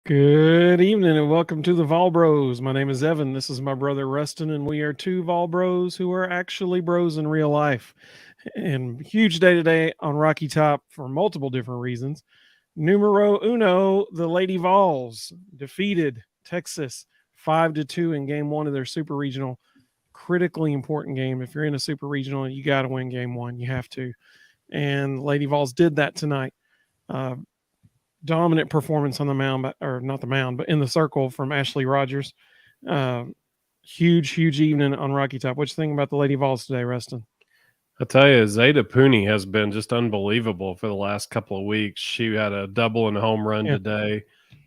Good evening and welcome to the Vol Bros. My name is Evan. This is my brother Rustin, and we are two Vol Bros who are actually bros in real life. And huge day today on Rocky Top for multiple different reasons. Numero uno, the Lady Vols defeated Texas 5-2 in game one of their super regional. Critically important game. If you're in a super regional, you got to win game one. You have to. And Lady Vols did that tonight. Dominant performance on the mound, or not the mound, but in the circle from Ashley Rogers. Uh, huge evening on Rocky Top. What you think about the Lady Vols today, Rustin? I tell you, Zeta Pooney has been just unbelievable for the last couple of weeks. She had a double and a home run Yeah. today.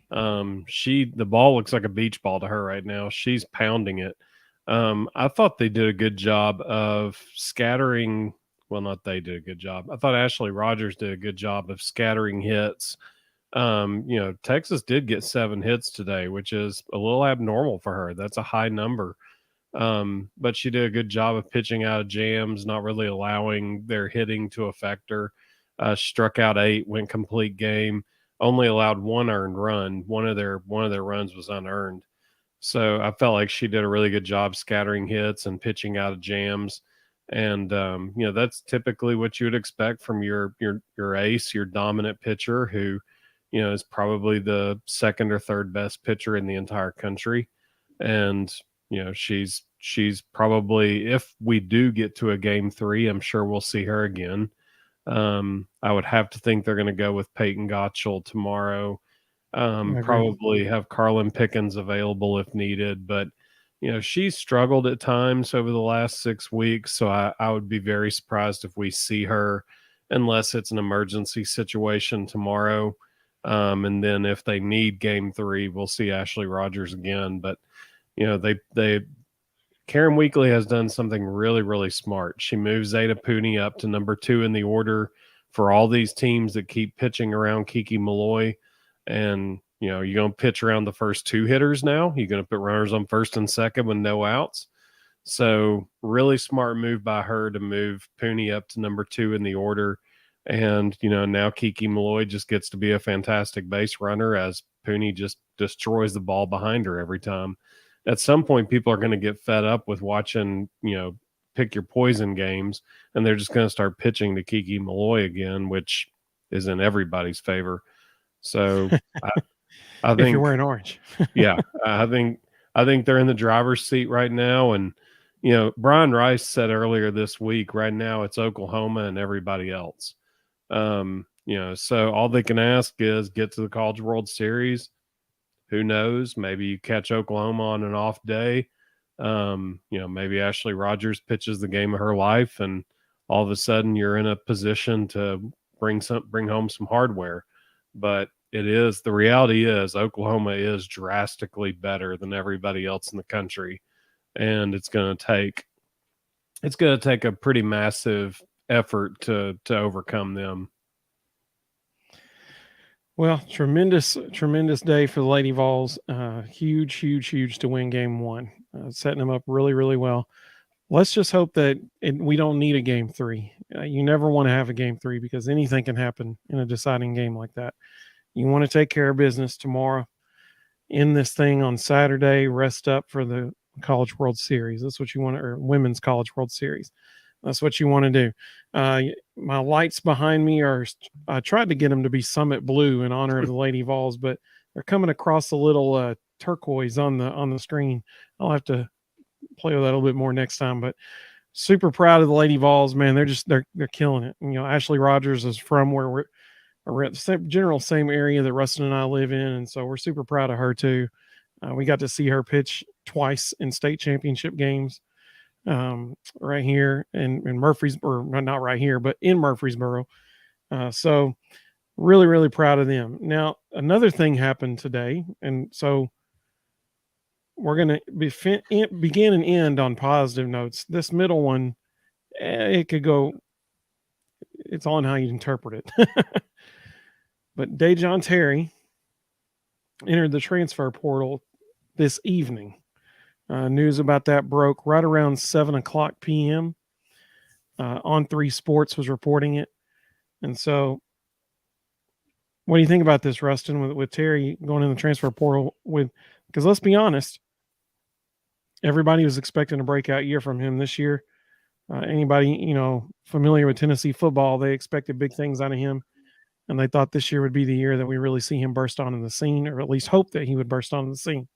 The ball looks like a beach ball to her right now. She's pounding it. I thought they did a good job of scattering. Well, not they did a good job. I thought Ashley Rogers did a good job of scattering hits. Texas did get 7 hits today, which is a little abnormal for her. That's a high number. But she did a good job of pitching out of jams, not really allowing their hitting to affect her. Struck out 8, went complete game, only allowed 1 earned run. One of their runs was unearned. So I felt like she did a really good job scattering hits and pitching out of jams. And that's typically what you would expect from your ace, your dominant pitcher, who is probably the second or third best pitcher in the entire country. And she's probably, if we do get to a game 3, I'm sure we'll see her again. I would have to think they're going to go with Peyton Gottschall tomorrow. Probably have Carlin Pickens available if needed, but she's struggled at times over the last 6 weeks, so I would be very surprised if we see her unless it's an emergency situation tomorrow. And then if they need game 3, we'll see Ashley Rogers again. But Karen Weekly has done something really, really smart. She moves Zeta Pooney up to number 2 in the order for all these teams that keep pitching around Kiki Malloy. And, you're going to pitch around the first 2 hitters now. You're going to put runners on first and second with no outs. So really smart move by her to move Pooney up to number 2 in the order. And, now Kiki Malloy just gets to be a fantastic base runner as Pooney just destroys the ball behind her every time. At some point, people are going to get fed up with watching, pick your poison games, and they're just going to start pitching to Kiki Malloy again, which is in everybody's favor. So I think if you're wearing orange, yeah, I think they're in the driver's seat right now. And, Brian Rice said earlier this week, right now it's Oklahoma and everybody else. So all they can ask is get to the College World Series. Who knows? Maybe you catch Oklahoma on an off day. Maybe Ashley Rogers pitches the game of her life, and all of a sudden you're in a position to bring home some hardware. But the reality is Oklahoma is drastically better than everybody else in the country, and it's going to take a pretty massive effort to overcome them. well, tremendous day for the Lady Vols. Huge to win game 1. Setting them up really well. Let's just hope that we don't need a game 3. You never want to have a game 3 because anything can happen in a deciding game like that. You want to take care of business tomorrow, end this thing on Saturday, rest up for the College World Series. That's what you want, or Women's College World Series. That's what you want to do. My lights behind me I tried to get them to be Summit Blue in honor of the Lady Vols, but they're coming across a little turquoise on the screen. I'll have to play with that a little bit more next time, but super proud of the Lady Vols, man. They're killing it. Ashley Rogers is from where we're at the same area that Rustin and I live in, and so we're super proud of her too. We got to see her pitch twice in state championship games, right here in Murfreesboro, not right here, but in Murfreesboro. So really proud of them. Now, another thing happened today, and so we're going to begin and end on positive notes. This middle one, it could go, it's on how you interpret it. But Dejon Terry entered the transfer portal this evening. News about that broke right around 7:00 p.m. On 3 Sports was reporting it. And so What do you think about this, Rustin, with Terry going in the transfer portal? Because let's be honest, everybody was expecting a breakout year from him this year. Anybody familiar with Tennessee football, they expected big things out of him, and they thought this year would be the year that we really see him burst onto the scene, or at least hope that he would burst onto the scene.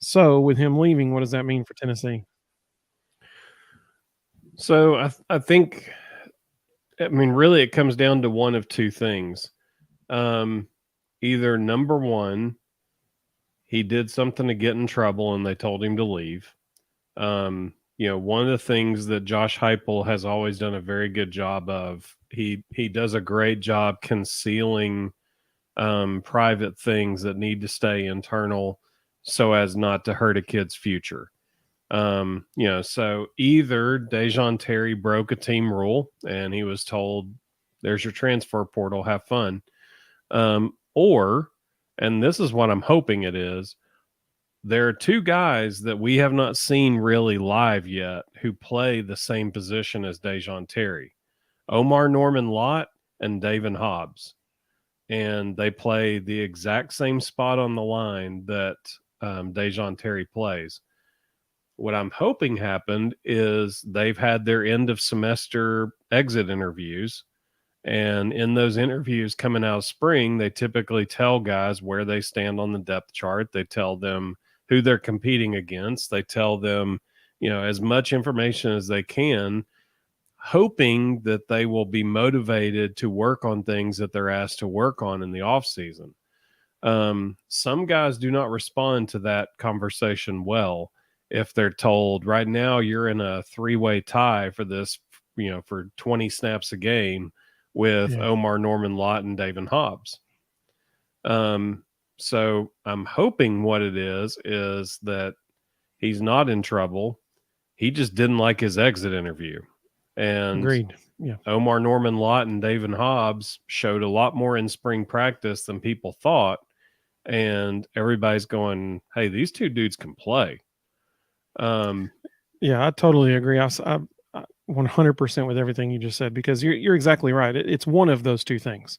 So, with him leaving, what does that mean for Tennessee? So I think, I mean, really, it comes down to one of two things. Either number one, he did something to get in trouble and they told him to leave. One of the things that Josh Heupel has always done a very good job of, he does a great job concealing private things that need to stay internal so as not to hurt a kid's future. So either Dejon Terry broke a team rule and he was told, there's your transfer portal, have fun. Or, and this is what I'm hoping it is, there are two guys that we have not seen really live yet who play the same position as Dejon Terry, Omar Norman Lott and David Hobbs. And they play the exact same spot on the line that Dejon Terry plays. What I'm hoping happened is they've had their end of semester exit interviews. And in those interviews coming out of spring, they typically tell guys where they stand on the depth chart. They tell them who they're competing against. They tell them, as much information as they can, hoping that they will be motivated to work on things that they're asked to work on in the off season. Some guys do not respond to that conversation well. If they're told right now you're in a 3-way tie for this, for 20 snaps a game with Omar Norman Lott and David Hobbs. So I'm hoping what it is that he's not in trouble. He just didn't like his exit interview. And agreed. Yeah. Omar Norman Lott and David Hobbs showed a lot more in spring practice than people thought. And everybody's going, hey, these two dudes can play. Yeah, I totally agree. I 100% with everything you just said, because you're exactly right. It's one of those two things.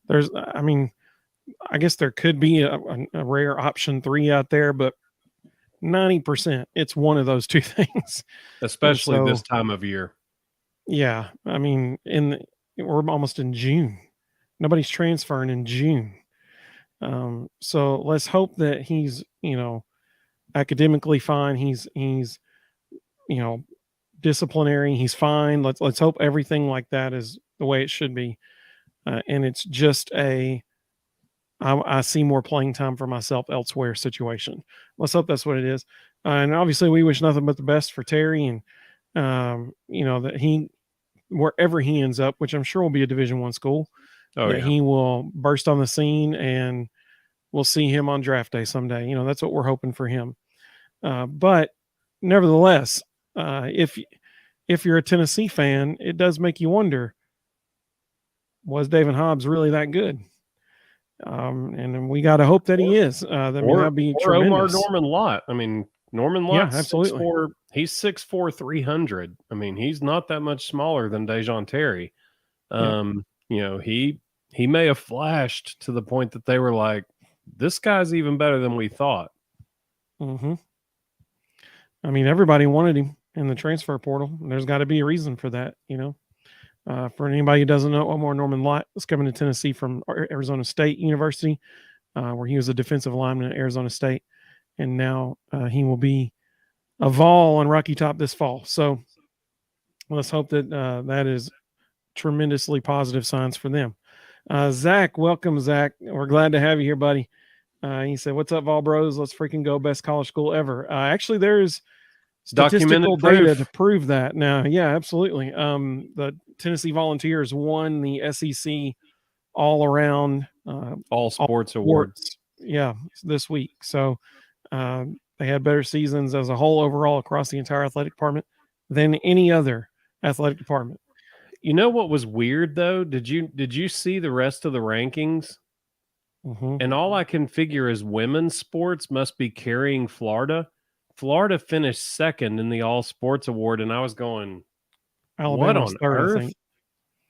I guess there could be a rare option 3 out there, but 90% it's one of those two things. Especially this time of year. Yeah, I mean, we're almost in June. Nobody's transferring in June. So let's hope that he's, academically fine. He's disciplinary. He's fine. Let's hope everything like that is the way it should be. And it's just I see more playing time for myself elsewhere situation. Let's hope that's what it is. And obviously we wish nothing but the best for Terry, and that he, wherever he ends up, which I'm sure will be a Division I school, he will burst on the scene and we'll see him on draft day someday. That's what we're hoping for him. But nevertheless, if you're a Tennessee fan, it does make you wonder, was David Hobbs really that good? And we got to hope that he is. That'd be tremendous. Omar Norman Lott. I mean, Norman Lott, absolutely. 6'4", he's 6'4", 300. I mean, he's not that much smaller than Dejon Terry. He may have flashed to the point that they were like, this guy's even better than we thought. Mm-hmm. I mean, everybody wanted him in the transfer portal. There's got to be a reason for that, For anybody who doesn't know, Omar Norman Lott is coming to Tennessee from Arizona State University, where he was a defensive lineman at Arizona State. And now he will be a Vol on Rocky Top this fall. So let's hope that that is tremendously positive signs for them. Zach, welcome, Zach. We're glad to have you here, buddy. He said, "What's up, Vol Bros? Let's freaking go! Best college school ever." Actually, there's statistical data to prove that. Now, yeah, absolutely. The Tennessee Volunteers won the SEC all-around all sports awards. Yeah, this week. So they had better seasons as a whole overall across the entire athletic department than any other athletic department. You know what was weird though? Did you see the rest of the rankings? Mm-hmm. And all I can figure is women's sports must be carrying Florida. Florida finished second in the all sports award, and I was going, Alabama's what on third, earth? I think.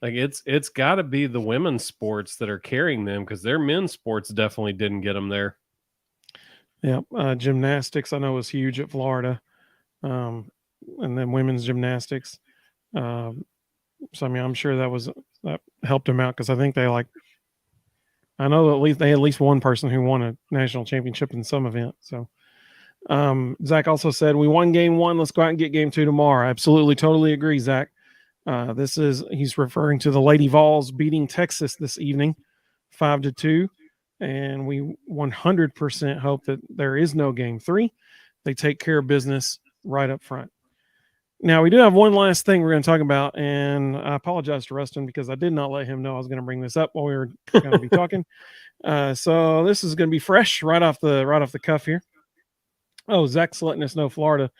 Like it's got to be the women's sports that are carrying them because their men's sports definitely didn't get them there. Yeah, gymnastics I know was huge at Florida, and then women's gymnastics. Um, so I mean, I'm sure that helped them out because I think I know at least they had at least one person who won a national championship in some event. So Zach also said we won game one. Let's go out and get game two tomorrow. Absolutely, totally agree, Zach. He's referring to the Lady Vols beating Texas this evening, 5-2. And we 100% hope that there is no game three. They take care of business right up front. Now, we do have one last thing we're going to talk about, and I apologize to Rustin because I did not let him know I was going to bring this up while we were going to be talking. So this is going to be fresh right off the cuff here. Oh, Zach's letting us know Florida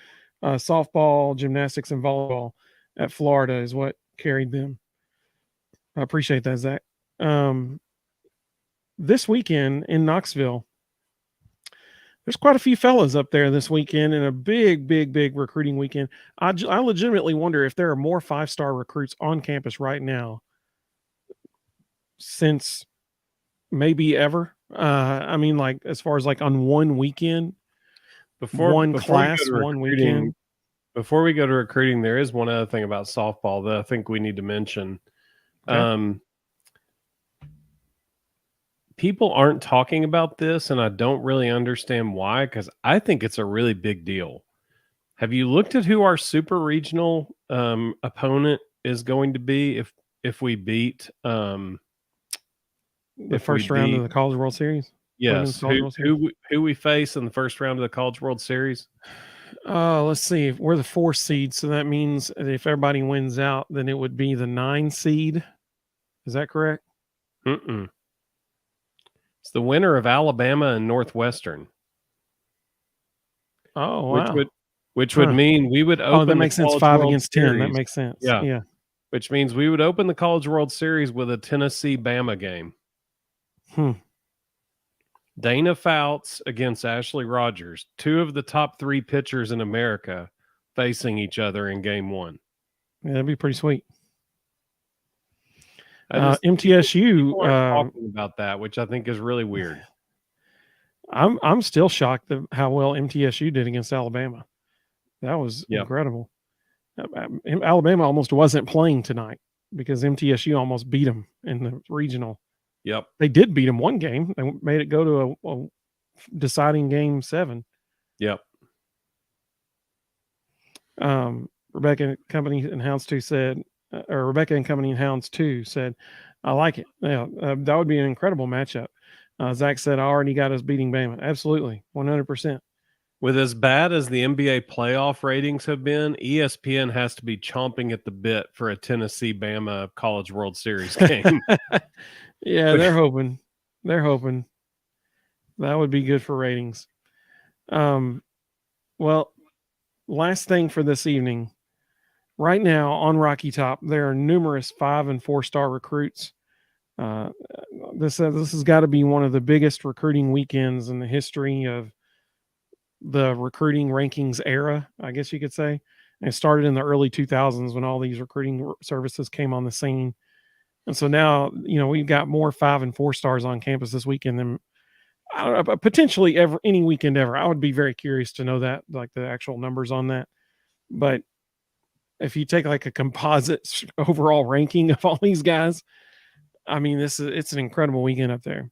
softball, gymnastics, and volleyball at Florida is what carried them. I appreciate that, Zach. This weekend in Knoxville, there's quite a few fellas up there this weekend and a big recruiting weekend. I legitimately wonder if there are more 5-star recruits on campus right now since maybe ever. I mean, like as far as like on one weekend, one class, one weekend. Before we go to recruiting, there is one other thing about softball that I think we need to mention. Okay. People aren't talking about this, and I don't really understand why, because I think it's a really big deal. Have you looked at who our super regional opponent is going to be if we beat the first round of the College World Series? Yes. Who we face in the first round of the College World Series? Let's see. We're the 4th seed, so that means if everybody wins out, then it would be the 9 seed. Is that correct? Mm-mm. It's the winner of Alabama and Northwestern. Oh, wow. Which would mean we would open. Oh, that makes sense. 5 against 10. That makes sense. Yeah. Which means we would open the College World Series with a Tennessee-Bama game. Dana Fouts against Ashley Rogers, 2 of the top 3 pitchers in America facing each other in game 1. Yeah, that'd be pretty sweet. MTSU talking about that, which I think is really weird. I'm still shocked at how well MTSU did against Alabama. That was incredible. Alabama almost wasn't playing tonight because MTSU almost beat them in the regional. Yep. They did beat them one game. They made it go to a deciding game 7. Yep. Rebecca and Company and Hounds 2 said, I like it. Yeah, that would be an incredible matchup. Zach said, I already got us beating Bama. Absolutely. 100%. With as bad as the NBA playoff ratings have been, ESPN has to be chomping at the bit for a Tennessee-Bama College World Series game. Yeah, they're hoping. That would be good for ratings. Well, last thing for this evening. Right now on Rocky Top, there are numerous 5- and 4-star recruits. This has got to be one of the biggest recruiting weekends in the history of the recruiting rankings era, I guess you could say. And it started in the early 2000s when all these recruiting services came on the scene. And so now, we've got more 5- and 4-stars on campus this weekend than I don't know, potentially any weekend ever. I would be very curious to know that, like the actual numbers on that. But if you take like a composite overall ranking of all these guys, I mean, it's an incredible weekend up there.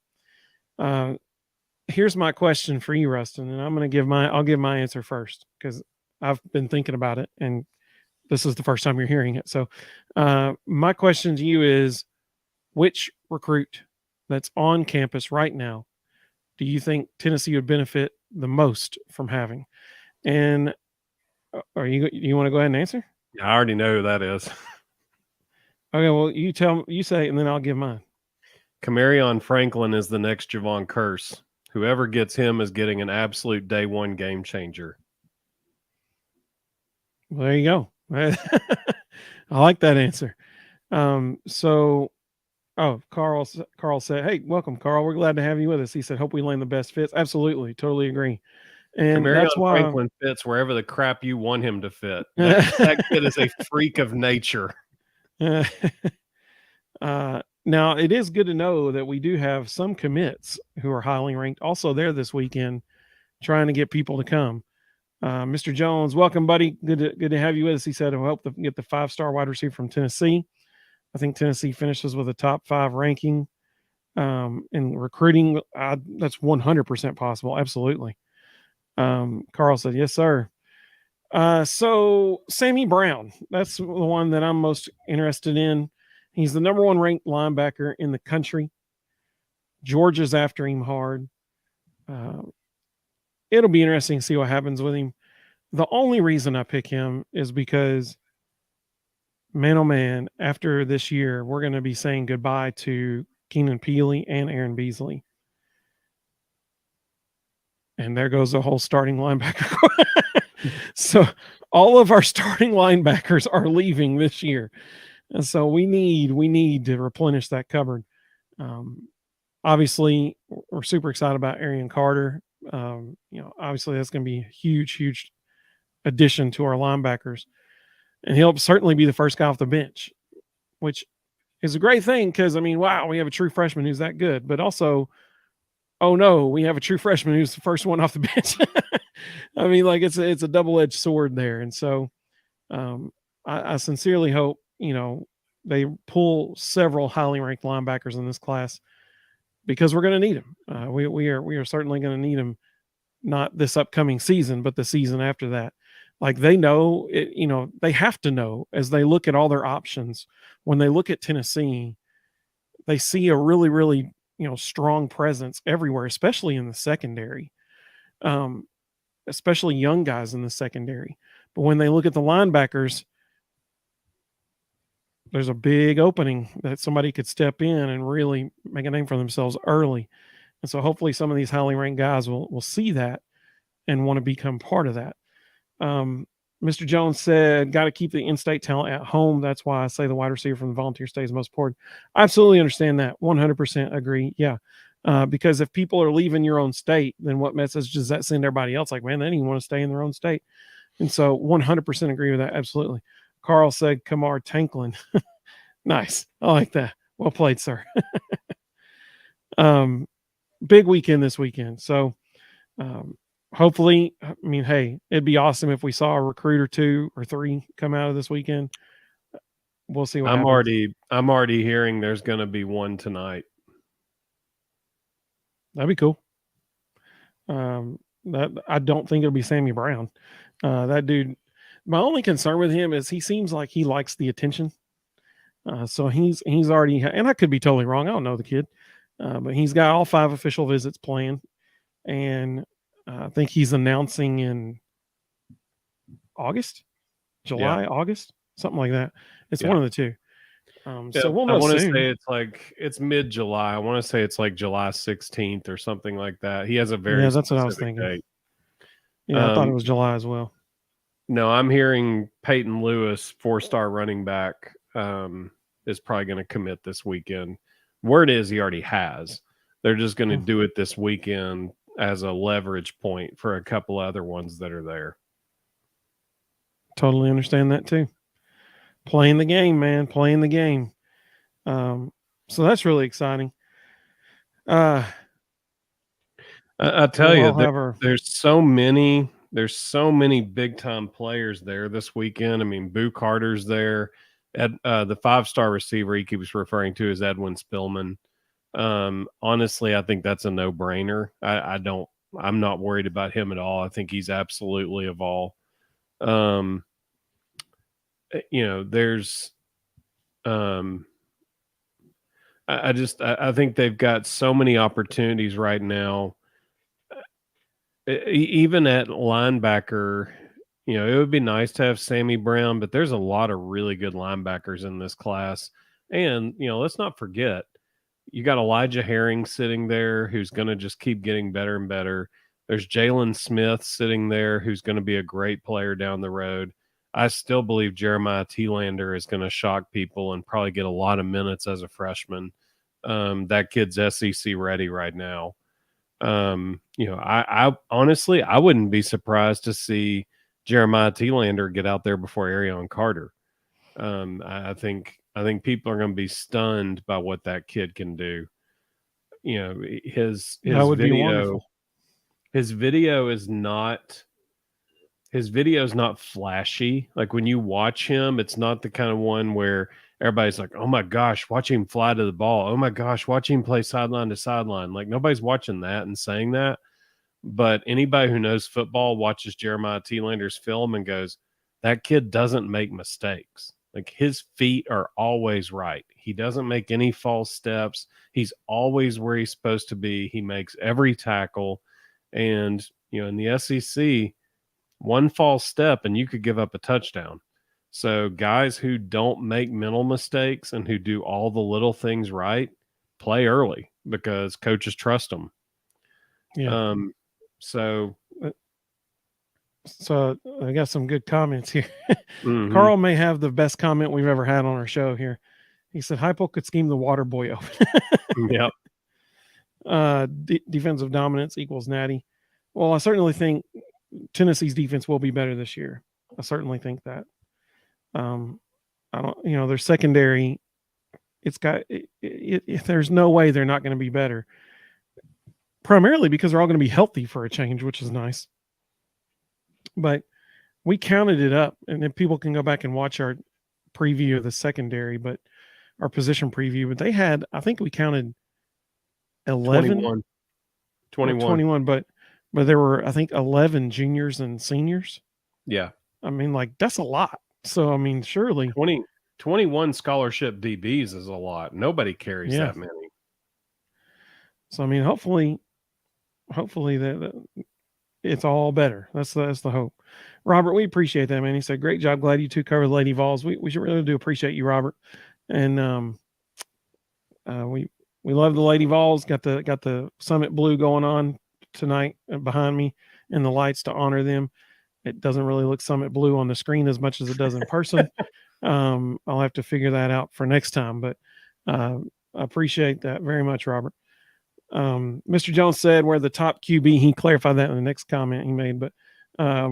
Here's my question for you, Rustin, and I'll give my answer first because I've been thinking about it and this is the first time you're hearing it. So my question to you is, which recruit that's on campus right now do you think Tennessee would benefit the most from having? And you want to go ahead and answer? Yeah, I already know who that is. Okay, well, you say it, and then I'll give mine. Camarion Franklin is the next Javon Curse. Whoever gets him is getting an absolute day 1 game changer. Well, there you go. I like that answer. Carl said, "Hey, welcome, Carl. We're glad to have you with us." He said, "Hope we land the best fits." Absolutely, totally agree. And that's why Franklin fits wherever the crap you want him to fit. That kid is a freak of nature. Now, it is good to know that we do have some commits who are highly ranked also there this weekend trying to get people to come. Mr. Jones, welcome, buddy. Good to have you with us. He said he'll help get the 5-star wide receiver from Tennessee. I think Tennessee finishes with a top 5 ranking in recruiting. That's 100% possible. Absolutely. Carl said, yes, sir. So Sammy Brown, that's the one that I'm most interested in. He's the number 1 ranked linebacker in the country. Georgia's after him hard. It'll be interesting to see what happens with him. The only reason I pick him is because, man, oh man, after this year, we're going to be saying goodbye to Keenan Peely and Aaron Beasley. And there goes the whole starting linebacker. So all of our starting linebackers are leaving this year. And so we need to replenish that cupboard. Obviously, we're super excited about Arian Carter. Obviously that's going to be a huge addition to our linebackers. And he'll certainly be the first guy off the bench, which is a great thing because, wow, we have a true freshman who's that good. But also, oh no, we have a true freshman who's the first one off the bench. It's a double-edged sword there. And so I sincerely hope, they pull several highly ranked linebackers in this class because we're going to need them. We are certainly going to need them, not this upcoming season, but the season after that. Like they know it, they have to know as they look at all their options. When they look at Tennessee, they see a really, strong presence everywhere, especially in the secondary, especially young guys in the secondary. But when they look at the linebackers, there's a big opening that somebody could step in and really make a name for themselves early. And so hopefully some of these highly ranked guys will see that and want to become part of that. Mr. Jones said, got to keep the in-state talent at home. That's why I say the wide receiver from the volunteer state is most important. I absolutely understand that. 100% agree. Yeah. Because if people are leaving your own state, then what message does that send everybody else? Like, man, they didn't want to stay in their own state. And so 100% agree with that. Absolutely. Carl said, Kamar Tanklin. Nice. I like that. Well played, sir. Big weekend this weekend. So, hopefully, hey, it'd be awesome if we saw a recruit or 2 or 3 come out of this weekend. We'll see what happens. I'm already hearing there's going to be one tonight. That'd be cool. That I don't think it'll be Sammy Brown. That dude. My only concern with him is he seems like he likes the attention. So he's already, and I could be totally wrong. I don't know the kid, but he's got all 5 official visits planned, and I think he's announcing in August, July, August, something like that. It's one of the 2. So we'll know I want soon. to say it's mid-July. I want to say it's like July 16th or something like that. He has a very that's what I was thinking. Date. Yeah, I thought it was July as well. No, I'm hearing Peyton Lewis, 4-star running back, is probably going to commit this weekend. Word is he already has. They're just going to do it this weekend as a leverage point for a couple other ones that are there. Totally understand that too. Playing the game, man. Playing the game. So that's really exciting. I tell you, there's so many big time players there this weekend. Boo Carter's there. The 5-star receiver he keeps referring to is Edwin Spillman. Honestly, I think that's a no-brainer. I'm not worried about him at all. I think he's absolutely a vol. There's I think they've got so many opportunities right now. Even at linebacker, it would be nice to have Sammy Brown, but there's a lot of really good linebackers in this class. And, let's not forget, you got Elijah Herring sitting there who's going to just keep getting better and better. There's Jalen Smith sitting there who's going to be a great player down the road. I still believe Jeremiah Thielander is going to shock people and probably get a lot of minutes as a freshman. That kid's SEC ready right now. I honestly, I wouldn't be surprised to see Jeremiah Thielander get out there before Arion Carter. I think I think people are going to be stunned by what that kid can do. You know, That would be wonderful. his video is not flashy. Like when you watch him, it's not the kind of one where everybody's like, oh my gosh, watch him fly to the ball. Oh my gosh, watch him play sideline to sideline. Like nobody's watching that and saying that. But anybody who knows football watches Jeremiah Tielander's film and goes, that kid doesn't make mistakes. Like his feet are always right. He doesn't make any false steps. He's always where he's supposed to be. He makes every tackle. And, you know, in the SEC, one false step and you could give up a touchdown. So guys who don't make mental mistakes and who do all the little things right, play early because coaches trust them. Yeah. So I got some good comments here. mhm. Carl may have the best comment we've ever had on our show here. He said Hypo could scheme the water boy open. Yep. Defensive dominance equals natty. Well, I certainly think Tennessee's defense will be better this year. I certainly think that. I don't, you know, their secondary, there's no way they're not going to be better. Primarily because they're all going to be healthy for a change, which is nice. But we counted it up, and then people can go back and watch our preview of the secondary, but our position preview. But they had, I think we counted 11, 21, but there were, I think, 11 juniors and seniors. Yeah. I mean, like, that's a lot. So, I mean, surely 21 scholarship DBs is a lot. Nobody carries that many. So, I mean, hopefully that it's all better. That's the hope. Robert, we appreciate that, man. He said, great job. Glad you two covered the Lady Vols. We should really do appreciate you, Robert. And we love the Lady Vols. Got the Summit Blue going on tonight behind me and the lights to honor them. It doesn't really look Summit Blue on the screen as much as it does in person. I'll have to figure that out for next time, but I appreciate that very much, Robert. Mr. Jones said where the top QB, he clarified that in the next comment he made, but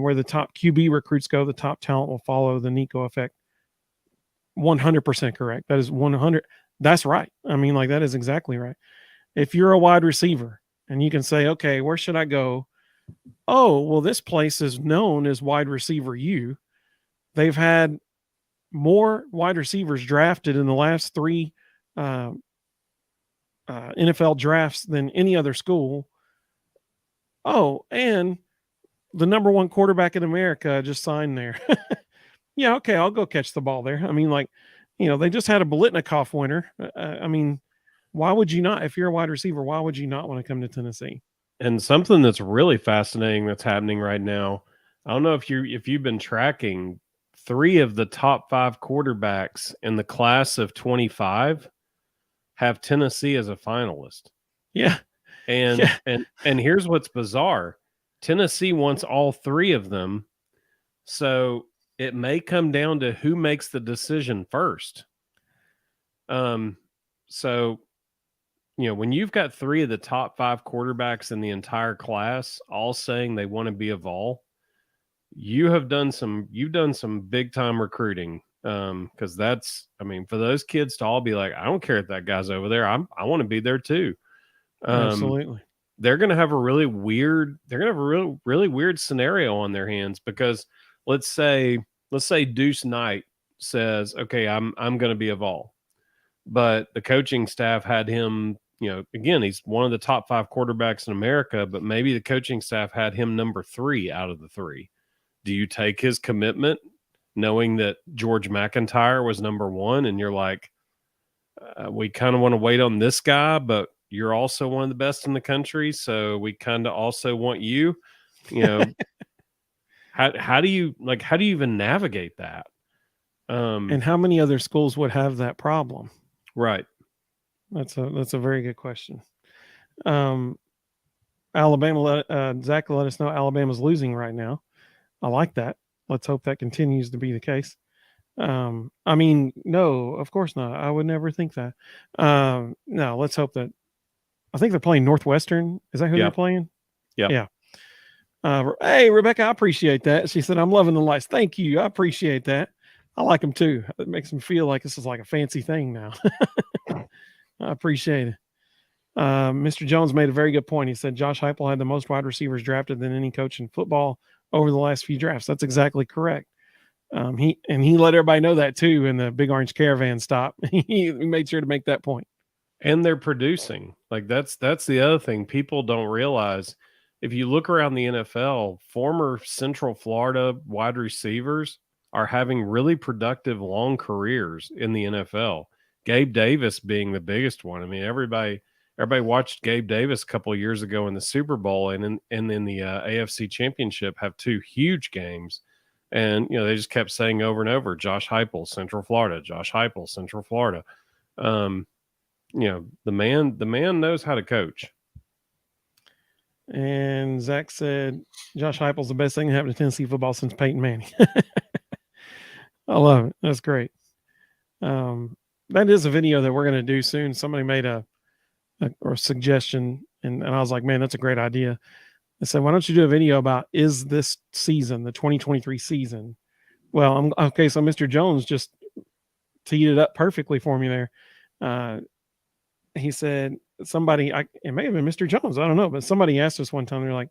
where the top QB recruits go, the top talent will follow the Nico effect. 100% correct. That is 100. That's right. I mean, like, that is exactly right. If you're a wide receiver and you can say, okay, where should I go? Oh, well, this place is known as wide receiver U. They've had more wide receivers drafted in the last three NFL drafts than any other school. Oh, and the number one quarterback in America just signed there. Yeah, okay, I'll go catch the ball there. I mean, like, you know, they just had a Bolitnikoff winner. I mean, why would you not? If you're a wide receiver, why would you not want to come to Tennessee? And something that's really fascinating that's happening right now, I don't know if you've been tracking, 3 of the top 5 quarterbacks in the class of 25 have Tennessee as a finalist. Yeah. And here's what's bizarre. Tennessee wants all 3 of them. So it may come down to who makes the decision first. So, you know, when you've got 3 of the top 5 quarterbacks in the entire class all saying they want to be a Vol, you've done some big time recruiting. Because that's, I mean, for those kids to all be like, I don't care if that guy's over there. I want to be there too. Absolutely. They're going to have a really weird scenario on their hands, because let's say Deuce Knight says, okay, I'm going to be a Vol, but the coaching staff had him, you know, again, he's one of the top 5 quarterbacks in America, but maybe the coaching staff had him number 3 out of the 3. Do you take his commitment knowing that George McIntyre was number 1, and you're like, we kind of want to wait on this guy, but you're also one of the best in the country, so we kind of also want you, you know. How do you even navigate that? And how many other schools would have that problem? Right. That's a very good question. Alabama, Zach let us know Alabama's losing right now. I like that. Let's hope that continues to be the case. I mean, no, of course not. I would never think that. No, let's hope that. I think they're playing Northwestern. Is that who they're playing? Yeah. Hey, Rebecca, I appreciate that. She said, I'm loving the lights. Thank you. I appreciate that. I like them too. It makes them feel like this is like a fancy thing now. I appreciate it. Mr. Jones made a very good point. He said Josh Heupel had the most wide receivers drafted than any coach in football over the last few drafts. That's exactly correct. He let everybody know that too in the Big Orange Caravan stop. He made sure to make that point. And they're producing. Like that's the other thing people don't realize. If you look around the NFL, former Central Florida wide receivers are having really productive long careers in the NFL. Gabe Davis being the biggest one. I mean, everybody watched Gabe Davis a couple of years ago in the Super Bowl and in the AFC Championship have two huge games. And, they just kept saying over and over, Josh Heupel, Central Florida, Josh Heupel, Central Florida. The man knows how to coach. And Zach said, Josh Heupel's the best thing that happened to Tennessee football since Peyton Manning. I love it. That's great. That is a video that we're going to do soon. Somebody made a suggestion, and I was like, man, that's a great idea. I said, why don't you do a video about, is this season, the 2023 season? Well, okay, so Mr. Jones just teed it up perfectly for me there. He said, it may have been Mr. Jones, I don't know, but somebody asked us one time, they're like,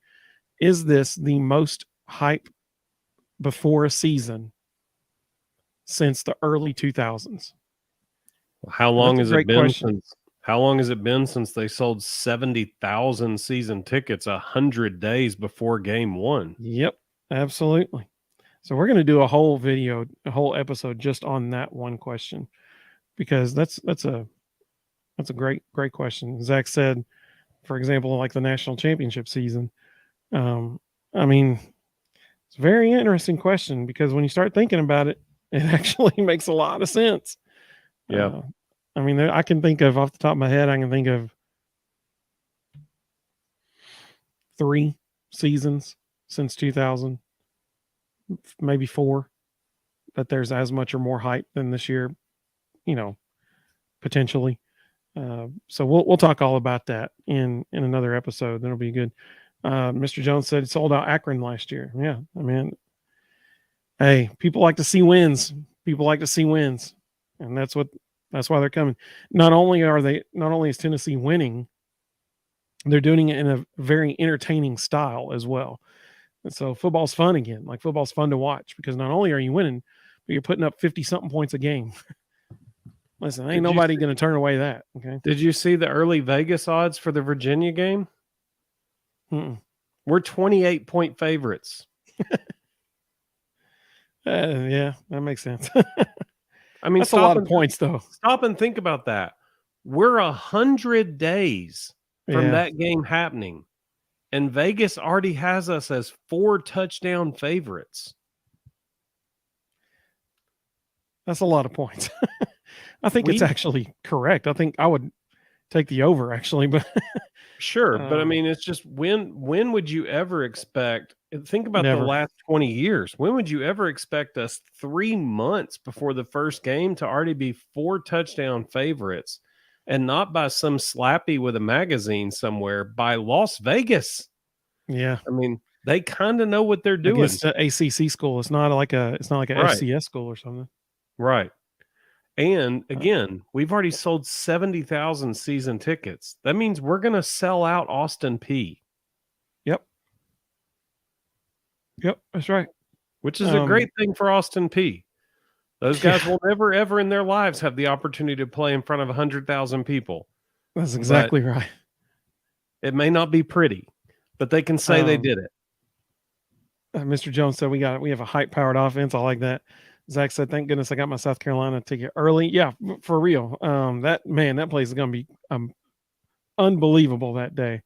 is this the most hype before a season since the early 2000s? How long has it been since they sold 70,000 season tickets 100 days before game one? Yep, absolutely. So we're going to do a whole video, a whole episode just on that one question, because that's a great question. Zach said, for example, like the national championship season. I mean, it's a very interesting question because when you start thinking about it, it actually makes a lot of sense. Yeah. I mean, I can think of, off the top of my head, I can think of 3 seasons since 2000, maybe 4, that there's as much or more hype than this year, potentially. So we'll talk all about that in another episode. That'll be good. Mr. Jones said it sold out Akron last year. Yeah, I mean, hey, people like to see wins. And that's why they're coming. Not only is Tennessee winning, they're doing it in a very entertaining style as well. And so football's fun again. Like, football's fun to watch because not only are you winning, but you're putting up 50 something points a game. Listen, ain't nobody going to turn away that. Okay. Did you see the early Vegas odds for the Virginia game? Mm-mm. We're 28-point favorites. Yeah, that makes sense. I mean, that's a lot of points, though. Stop and think about that. We're 100 days from that game happening, and Vegas already has us as 4 touchdown favorites. That's a lot of points. I think it's actually correct. I think I would take the over, actually, but sure. But I mean, it's just when would you ever expect? Think about the last 20 years. When would you ever expect us 3 months before the first game to already be 4 touchdown favorites, and not by some slappy with a magazine somewhere, by Las Vegas? Yeah. I mean, they kind of know what they're doing. It's an ACC school. It's not like an FCS school or something. Right. And again, we've already sold 70,000 season tickets. That means we're going to sell out Austin Peay. Yep, that's right. Which is a great thing for Austin Peay. Those guys will never, ever in their lives have the opportunity to play in front of 100,000 people. That's exactly right. It may not be pretty, but they can say they did it. Mr. Jones said we have a hype-powered offense. I like that. Zach said, thank goodness I got my South Carolina ticket early. Yeah, for real. That place is going to be unbelievable that day.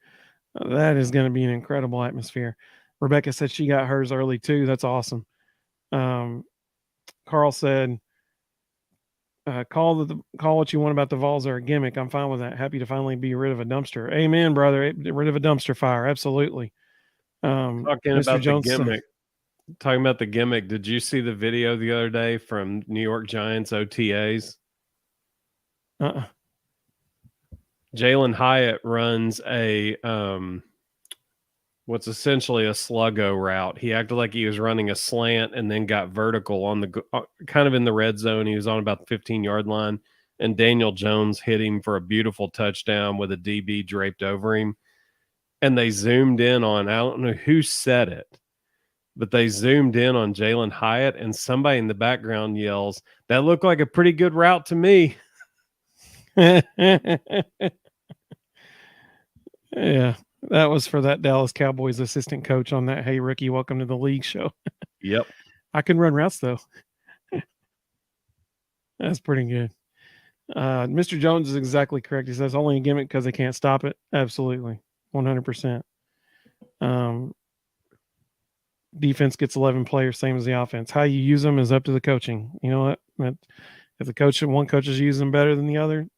That is going to be an incredible atmosphere. Rebecca said she got hers early too. That's awesome. Carl said, call what you want about the Vols are a gimmick. I'm fine with that. Happy to finally be rid of a dumpster. Amen, brother. Get rid of a dumpster fire. Absolutely. Talking about the gimmick. Did you see the video the other day from New York Giants OTAs? Jalen Hyatt runs a what's essentially a sluggo route. He acted like he was running a slant and then got vertical on the kind of in the red zone. He was on about the 15-yard line, and Daniel Jones hit him for a beautiful touchdown with a DB draped over him. And they zoomed in on, I don't know who said it, but they zoomed in on Jalen Hyatt, and somebody in the background yells, "That looked like a pretty good route to me." Yeah, that was for that Dallas Cowboys assistant coach on that "Hey Rookie, Welcome to the League" show. Yep. I can run routes though. That's pretty good. Mr. Jones is exactly correct. He says only a gimmick because they can't stop it. Absolutely, 100%. Defense gets 11 players, same as the offense. How you use them is up to the coaching. You know what? If one coach is using them better than the other,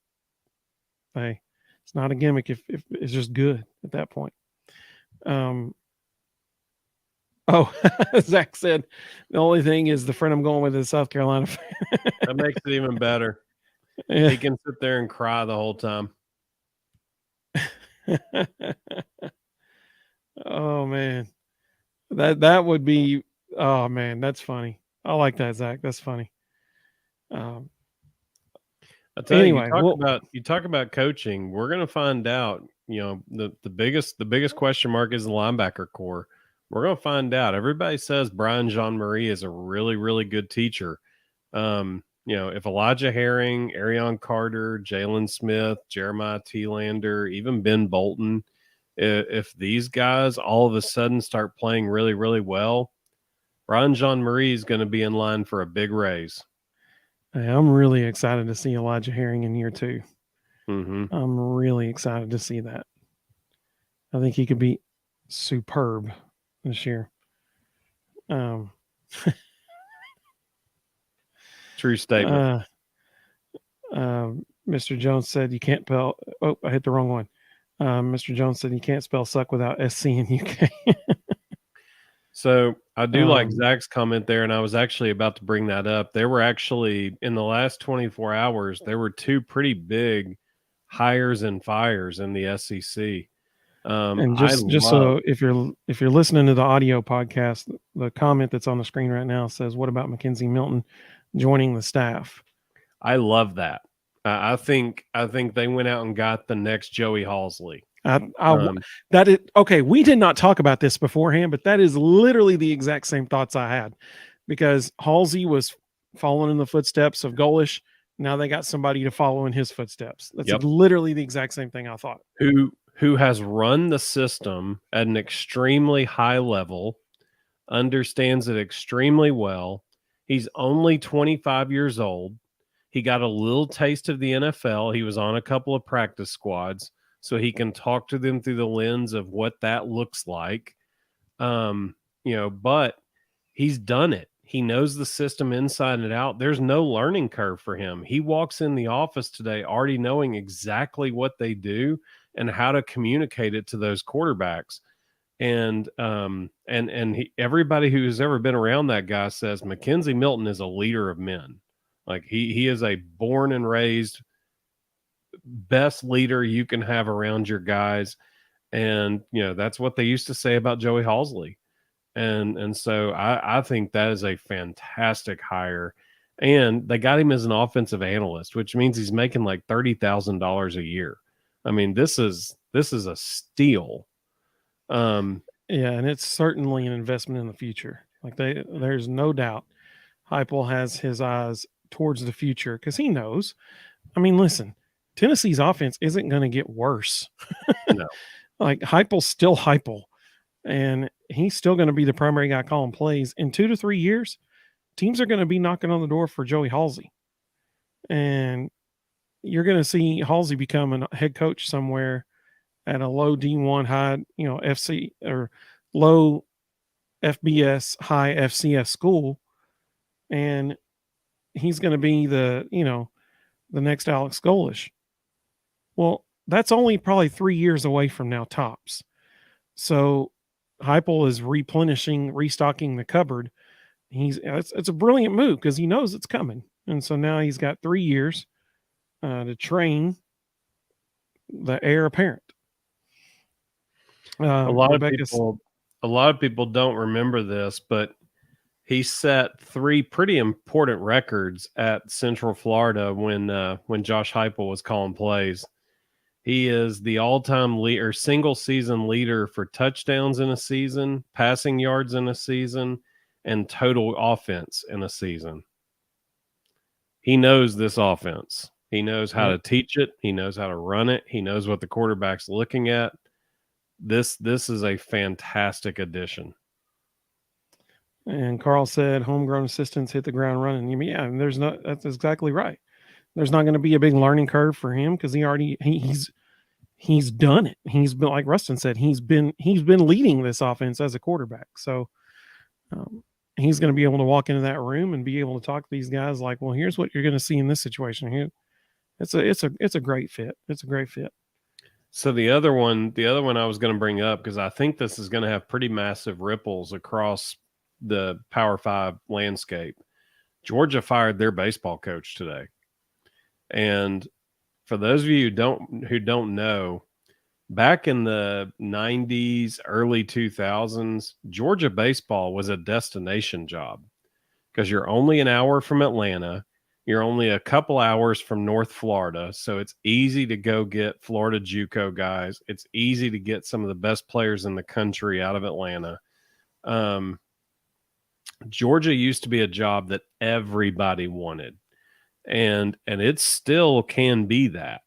hey, it's not a gimmick. If it's just good at that point. Zach said the only thing is the friend I'm going with is South Carolina fan. That makes it even better. Yeah. He can sit there and cry the whole time. Oh man, that would be. Oh man, that's funny. I like that, Zach. That's funny. I tell Anyway, you talk about coaching. We're going to find out. You know, the biggest question mark is the linebacker core. We're going to find out. Everybody says Brian Jean-Marie is a really, really good teacher. You know, if Elijah Herring, Arion Carter, Jalen Smith, Jeremiah Thielander, even Ben Bolton, if these guys all of a sudden start playing really, really well, Brian Jean-Marie is going to be in line for a big raise. I'm really excited to see Elijah Herring in year 2. Mm-hmm. I'm really excited to see that. I think he could be superb this year. True statement. Mr. Jones said you can't spell. Oh, I hit the wrong one. Mr. Jones said you can't spell suck without SC in UK. So I do like Zach's comment there, and I was actually about to bring that up. There were actually, in the last 24 hours, there were 2 pretty big hires and fires in the SEC. And so if you're listening to the audio podcast, the comment that's on the screen right now says, "What about Mackenzie Milton joining the staff?" I love that. I think they went out and got the next Joey Halsley. That is okay. We did not talk about this beforehand, but that is literally the exact same thoughts I had, because Halsey was following in the footsteps of Golish. Now they got somebody to follow in his footsteps. That's literally the exact same thing I thought. Who has run the system at an extremely high level, understands it extremely well. He's only 25 years old. He got a little taste of the NFL. He was on a couple of practice squads, so he can talk to them through the lens of what that looks like. You know, but he's done it. He knows the system inside and out. There's no learning curve for him. He walks in the office today already knowing exactly what they do and how to communicate it to those quarterbacks. And everybody who's ever been around that guy says Mackenzie Milton is a leader of men. Like he is a born and raised best leader you can have around your guys. And, you know, that's what they used to say about Joey Halsley. And so I think that is a fantastic hire. And they got him as an offensive analyst, which means he's making like $30,000 a year. I mean, this is a steal. Yeah, and it's certainly an investment in the future. Like there's no doubt Heupel has his eyes towards the future because he knows. I mean, listen, Tennessee's offense isn't going to get worse. No. Like Heupel's still Heupel, and he's still going to be the primary guy calling plays. In 2 to 3 years, teams are going to be knocking on the door for Joey Halsey, and you're going to see Halsey become a head coach somewhere at a low D1, high, you know, FC or low FBS, high FCS school, and he's going to be the next Alex Golish. Well, that's only probably 3 years away from now, tops. So Heupel is restocking the cupboard. It's a brilliant move because he knows it's coming, and so now he's got 3 years to train the heir apparent. A lot of Rebecca's. people, a lot of people don't remember this, but he set 3 pretty important records at Central Florida when Josh Heupel was calling plays. He is the all-time leader, single season leader for touchdowns in a season, passing yards in a season, and total offense in a season. He knows this offense. He knows how to teach it. He knows how to run it. He knows what the quarterback's looking at. This is a fantastic addition. And Carl said homegrown assistants hit the ground running. Yeah, and that's exactly right. There's not going to be a big learning curve for him because he's done it. He's been, like Rustin said, he's been leading this offense as a quarterback. So he's going to be able to walk into that room and be able to talk to these guys like, well, here's what you're going to see in this situation. Here, it's a great fit. It's a great fit. So the other one I was going to bring up, because I think this is going to have pretty massive ripples across the Power 5 landscape. Georgia fired their baseball coach today. And for those of you who don't know, back in the 90s, early 2000s, Georgia baseball was a destination job because you're only an hour from Atlanta. You're only a couple hours from North Florida, so it's easy to go get Florida JUCO guys. It's easy to get some of the best players in the country out of Atlanta. Georgia used to be a job that everybody wanted, and it still can be that.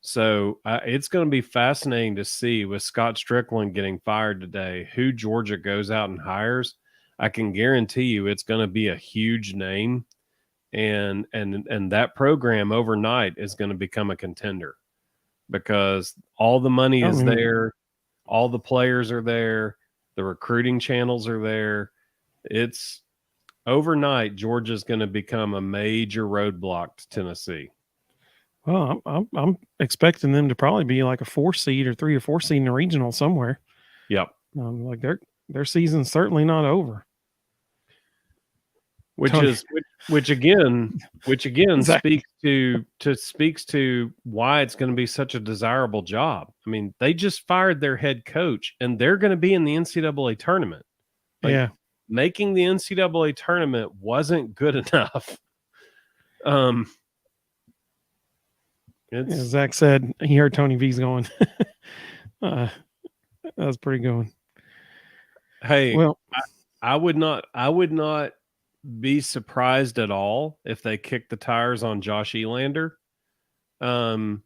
So it's going to be fascinating to see with Scott Strickland getting fired today, who Georgia goes out and hires. I can guarantee you it's going to be a huge name. And that program overnight is going to become a contender because all the money is there, all the players are there, the recruiting channels are there. It's overnight, Georgia's going to become a major roadblock to Tennessee. Well, I'm expecting them to probably be like a 4 seed or 3 or 4 seed in the regional somewhere. Yep. Like their season's certainly not over. Which again speaks to why it's going to be such a desirable job. I mean, they just fired their head coach and they're going to be in the NCAA tournament. Making the NCAA tournament wasn't good enough. Zach said he heard Tony V's going. That was pretty good. Hey, well, I would not be surprised at all if they kick the tires on Josh Elander. But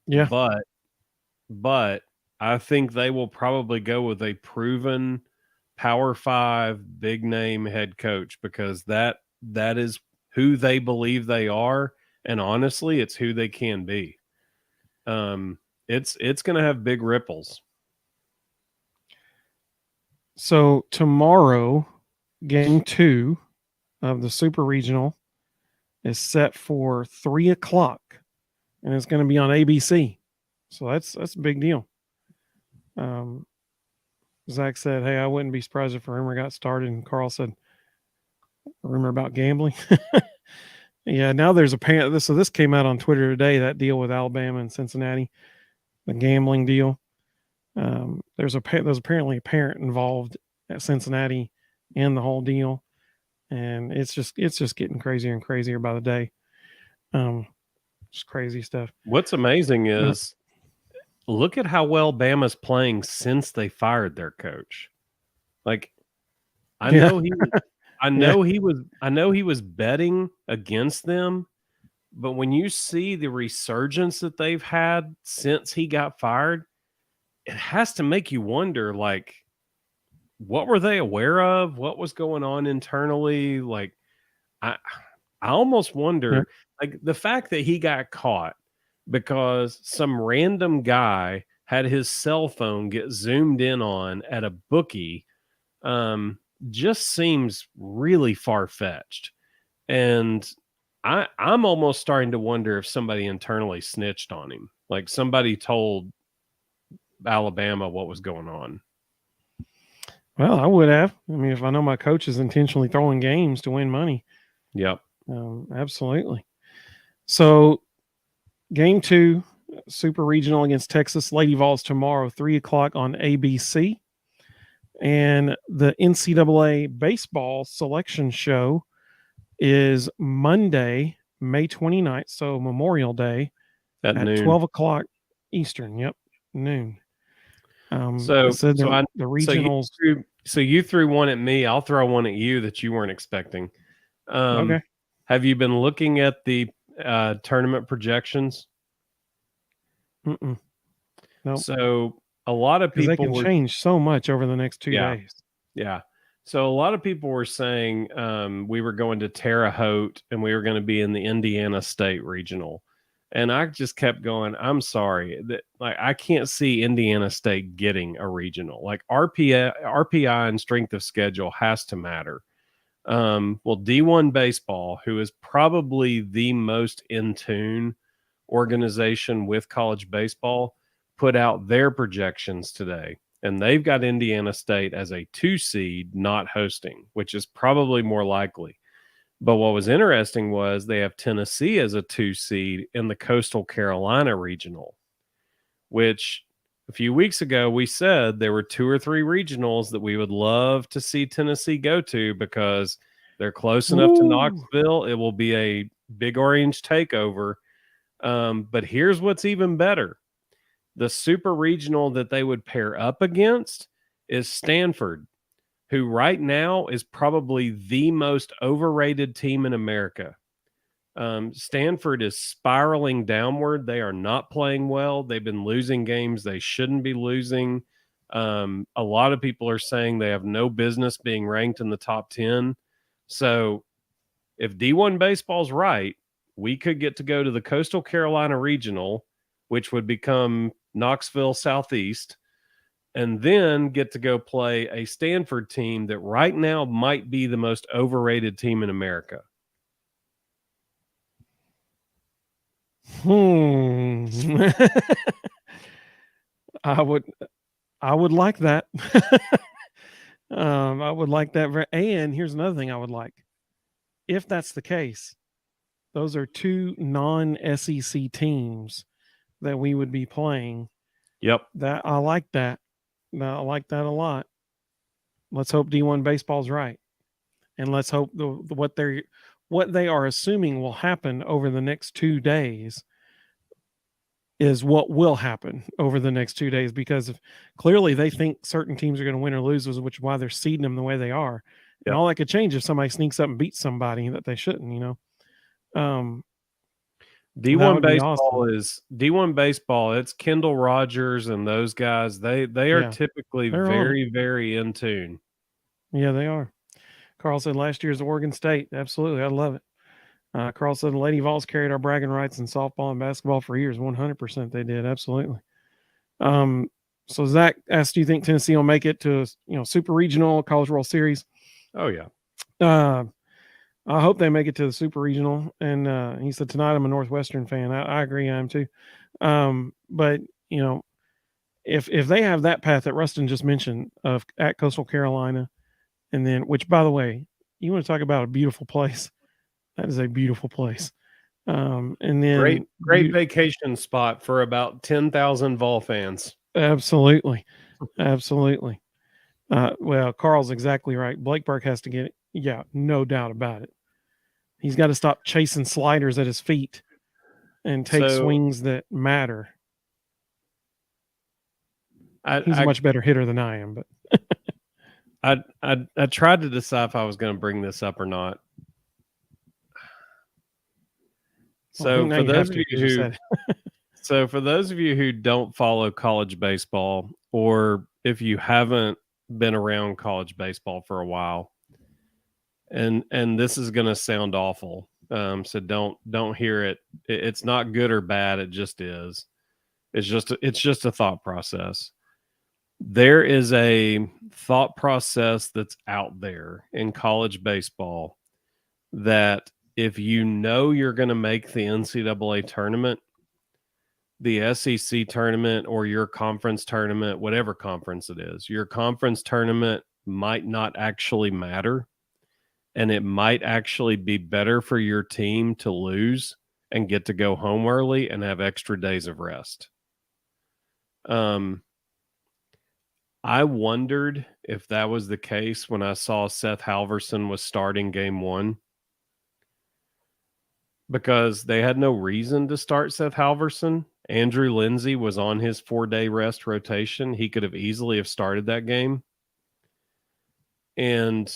I think they will probably go with a proven Power 5 big name head coach because that is who they believe they are, and honestly, it's who they can be. It's going to have big ripples. So tomorrow, game 2 of the Super Regional is set for 3:00, and it's going to be on ABC. So that's a big deal. Zach said, "Hey, I wouldn't be surprised if a rumor got started." And Carl said, "A rumor about gambling." Yeah, now there's a so this came out on Twitter today. That deal with Alabama and Cincinnati, the gambling deal. There's apparently a parent involved at Cincinnati in the whole deal. And it's just getting crazier and crazier by the day. Just crazy stuff. What's amazing is look at how well Bama's playing since they fired their coach. Like, I know he was betting against them, but when you see the resurgence that they've had since he got fired, it has to make you wonder, like, what were they aware of? What was going on internally? Like, I almost wonder, like, the fact that he got caught because some random guy had his cell phone get zoomed in on at a bookie just seems really far-fetched. And I'm almost starting to wonder if somebody internally snitched on him. Like somebody told Alabama what was going on. Well, I would have. I mean, if I know my coach is intentionally throwing games to win money. Yep. Absolutely. So game 2, Super Regional against Texas Lady Vols tomorrow, 3:00 on ABC. And the NCAA baseball selection show is Monday, May 29th, so Memorial Day at at noon. 12 o'clock Eastern. Yep, noon. It So said so I the so regionals. you threw one at me. I'll throw one at you that you weren't expecting. Okay. Have you been looking at the tournament projections? Mm-mm. No, So a lot of because they people can were, change so much over the next 2 days. yeah. So a lot of people were saying we were going to Terre Haute and we were going to be in the Indiana State Regional. And I just kept going, I'm sorry that like I can't see Indiana State getting a regional. Like RPI and strength of schedule has to matter. Well, D1 baseball, who is probably the most in tune organization with college baseball, put out their projections today. And they've got Indiana State as a 2 seed not hosting, which is probably more likely. But what was interesting was they have Tennessee as a 2 seed in the Coastal Carolina Regional, which a few weeks ago we said there were 2 or 3 regionals that we would love to see Tennessee go to because they're close enough to Woo! Knoxville. It will be a big orange takeover. But here's what's even better. The super regional that they would pair up against is Stanford, who right now is probably the most overrated team in America. Stanford is spiraling downward. They are not playing well. They've been losing games they shouldn't be losing. A lot of people are saying they have no business being ranked in the top 10. So if D1 baseball's right, we could get to go to the Coastal Carolina Regional, which would become Knoxville Southeast, and then get to go play a Stanford team that right now might be the most overrated team in America. I would like that. I would like that. And here's another thing I would like. If that's the case, those are 2 non-SEC teams that we would be playing. Yep. That I like that. I like that a lot. Let's hope D1 baseball's right, and let's hope what they are assuming will happen over the next 2 days is what will happen over the next 2 days, because clearly they think certain teams are going to win or lose, which is why they're seeding them the way they are. And Yep. all that could change if somebody sneaks up and beats somebody that they shouldn't, that D1 would be baseball awesome. is D1 baseball. It's Kendall Rogers and those guys. They are Yeah, typically they're on it. very, very in tune. Yeah, they are. Carl said last year's Oregon State. Absolutely. I love it. Carl said the Lady Vols carried our bragging rights in softball and basketball for years. 100% they did. Absolutely. So Zach asked, do you think Tennessee will make it to Super Regional College World Series? Oh yeah. I hope they make it to the Super Regional. And he said tonight I'm a Northwestern fan. I agree, I am too. But if they have that path that Rustin just mentioned of at Coastal Carolina, and then which by the way, you want to talk about a beautiful place? That is a beautiful place. And then Great vacation spot for about 10,000 Vol fans. Absolutely. Absolutely. Well, Carl's exactly right. Blake Burke has to get it. Yeah, no doubt about it. He's got to stop chasing sliders at his feet and take swings that matter. He's a much better hitter than I am, but I tried to decide if I was going to bring this up or not. So for those of you who don't follow college baseball, or if you haven't been around college baseball for a while, and this is going to sound awful, so don't hear it. It's not good or bad. It just is. It's just a thought process. There is a thought process that's out there in college baseball that if you know you're going to make the NCAA tournament, the SEC tournament, or your conference tournament, whatever conference it is, your conference tournament might not actually matter. And it might actually be better for your team to lose and get to go home early and have extra days of rest. I wondered if that was the case when I saw Seth Halverson was starting game one, because they had no reason to start Seth Halverson. Andrew Lindsay was on his 4-day rest rotation. He could have easily have started that game. And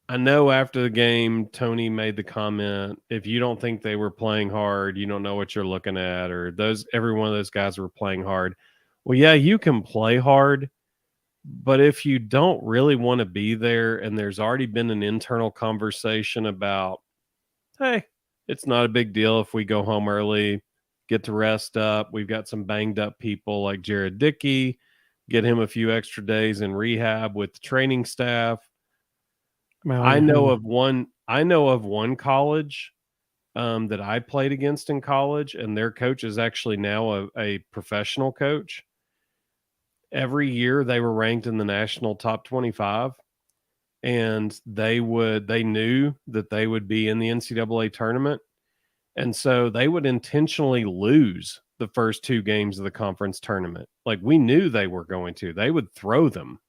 I know after the game, Tony made the comment, if you don't think they were playing hard, you don't know what you're looking at, or every one of those guys were playing hard. Well, yeah, you can play hard, but if you don't really want to be there and there's already been an internal conversation about, hey, it's not a big deal if we go home early, get to rest up. We've got some banged up people like Jared Dickey, get him a few extra days in rehab with the training staff. I know of one college that I played against in college, and their coach is actually now a professional coach. Every year they were ranked in the national top 25, and they knew that they would be in the NCAA tournament. And so they would intentionally lose the first 2 games of the conference tournament. Like, we knew they were going to. They would throw them.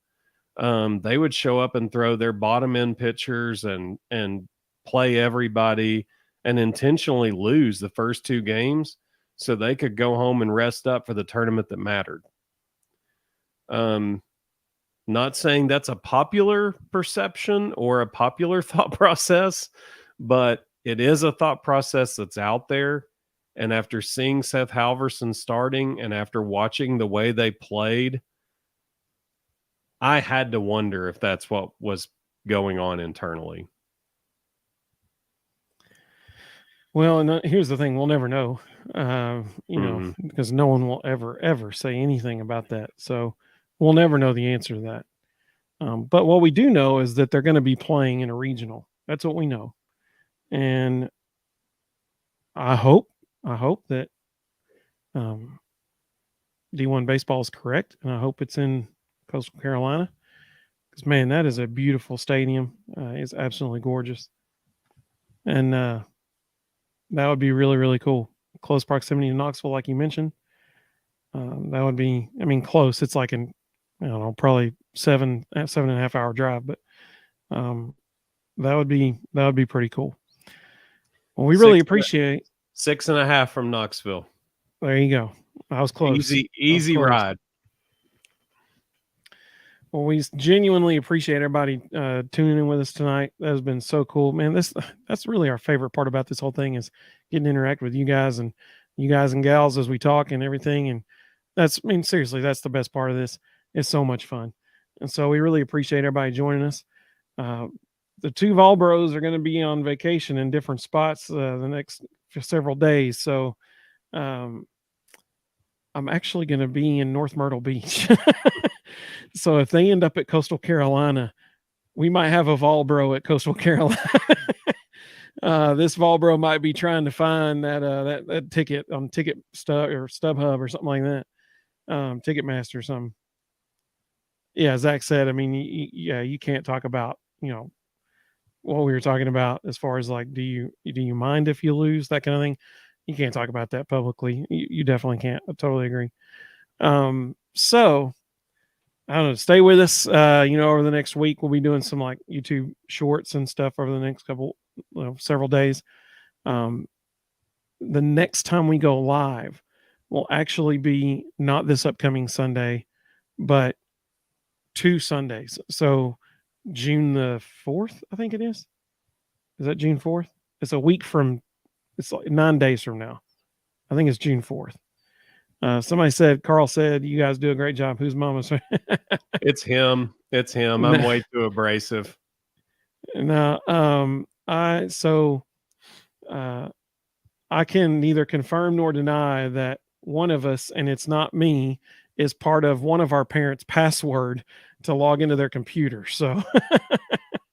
They would show up and throw their bottom end pitchers and play everybody and intentionally lose the first 2 games so they could go home and rest up for the tournament that mattered. Not saying that's a popular perception or a popular thought process, but it is a thought process that's out there. And after seeing Seth Halverson starting and after watching the way they played, I had to wonder if that's what was going on internally. Well, and here's the thing: we'll never know, because no one will ever say anything about that. So we'll never know the answer to that. But what we do know is that they're going to be playing in a regional. That's what we know, and I hope that D1 baseball is correct, and I hope it's in Coastal Carolina, because man, that is a beautiful stadium. It's absolutely gorgeous, and that would be really, really cool. Close proximity to Knoxville, like you mentioned. That would be, I mean, close. It's like I don't know, probably 7.5 hour drive, but that would be pretty cool. Well, we really appreciate 6.5 from Knoxville. There you go. I was close. Easy ride. Well, we genuinely appreciate everybody tuning in with us tonight. That has been so cool, man. That's really our favorite part about this whole thing, is getting to interact with you guys and gals as we talk and everything. And seriously, that's the best part of this. It's so much fun. And so we really appreciate everybody joining us. The 2 Vol Bros are going to be on vacation in different spots the next several days. So I'm actually going to be in North Myrtle Beach. So if they end up at Coastal Carolina, we might have a Vol Bro at Coastal Carolina. This Vol Bro might be trying to find that ticket on Ticket Stub or StubHub or something like that. Ticketmaster or something. Yeah, Zach said, I mean, you can't talk about, what we were talking about as far as like, do you mind if you lose, that kind of thing. You can't talk about that publicly. You definitely can't. I totally agree. So I don't know, stay with us. Over the next week, we'll be doing some like YouTube shorts and stuff over the next several days. The next time we go live will actually be not this upcoming Sunday, but 2 Sundays. So June the 4th, I think it is. Is that June 4th? It's a week from, it's like 9 days from now. I think it's June 4th. Carl said, you guys do a great job. Who's mama's? It's him. I'm way too abrasive. No, I can neither confirm nor deny that one of us, and it's not me, is part of one of our parents' password to log into their computer. So,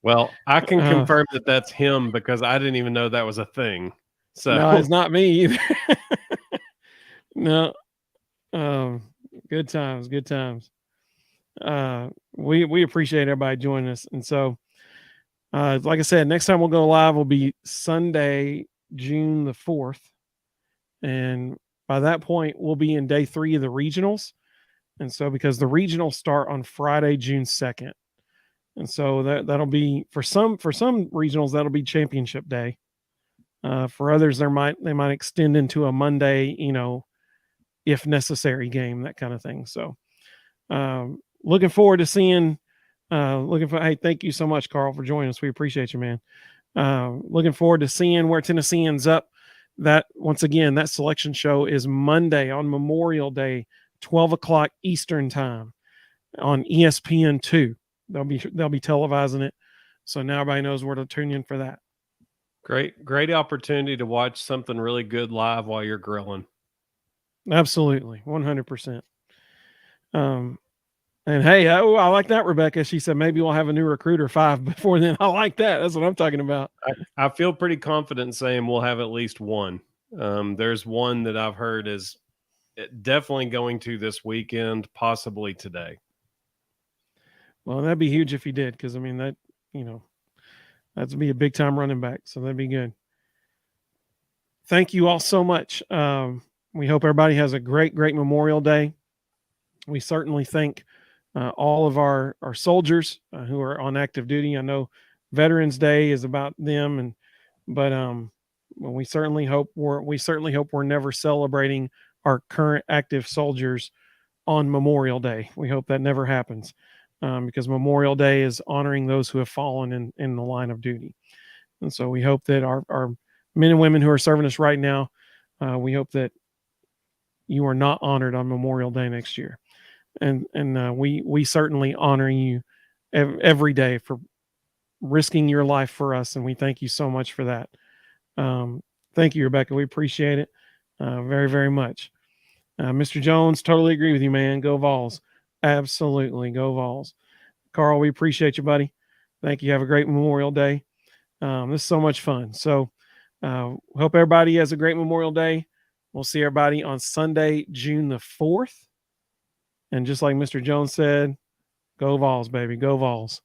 well, I can confirm that that's him, because I didn't even know that was a thing. So no, it's not me either. No. Good times. We appreciate everybody joining us. And so, like I said, next time we'll go live will be Sunday, June the 4th. And by that point, we'll be in day 3 of the regionals. And so because the regionals start on Friday, June 2nd. And so that'll be for some regionals, that'll be championship day. For others, they might extend into a Monday, if necessary game, that kind of thing. So looking forward to seeing, hey, thank you so much, Carl, for joining us. We appreciate you, man. Looking forward to seeing where Tennessee ends up. That once again, that selection show is Monday on Memorial Day, 12 o'clock Eastern time on ESPN2. They'll be televising it. So now everybody knows where to tune in for that. Great opportunity to watch something really good live while you're grilling. Absolutely. 100%. And hey, I like that, Rebecca. She said, maybe we'll have a new recruiter 5 before then. I like that. That's what I'm talking about. I feel pretty confident saying we'll have at least one. There's one that I've heard is definitely going to this weekend, possibly today. Well, that'd be huge if he did. Cause I mean that'd be a big time running back. So that'd be good. Thank you all so much. We hope everybody has a great Memorial Day. We certainly thank all of our soldiers who are on active duty. I know Veterans Day is about them, but we certainly hope we're never celebrating our current active soldiers on Memorial Day. We hope that never happens because Memorial Day is honoring those who have fallen in the line of duty. And so we hope that our men and women who are serving us right now, we hope that you are not honored on Memorial Day next year. And we certainly honor you every day for risking your life for us. And we thank you so much for that. Thank you, Rebecca. We appreciate it very, very much. Mr. Jones, totally agree with you, man. Go Vols. Absolutely. Go Vols. Carl, we appreciate you, buddy. Thank you. Have a great Memorial Day. This is so much fun. So hope everybody has a great Memorial Day. We'll see everybody on Sunday, June the 4th. And just like Mr. Jones said, go Vols, baby. Go Vols.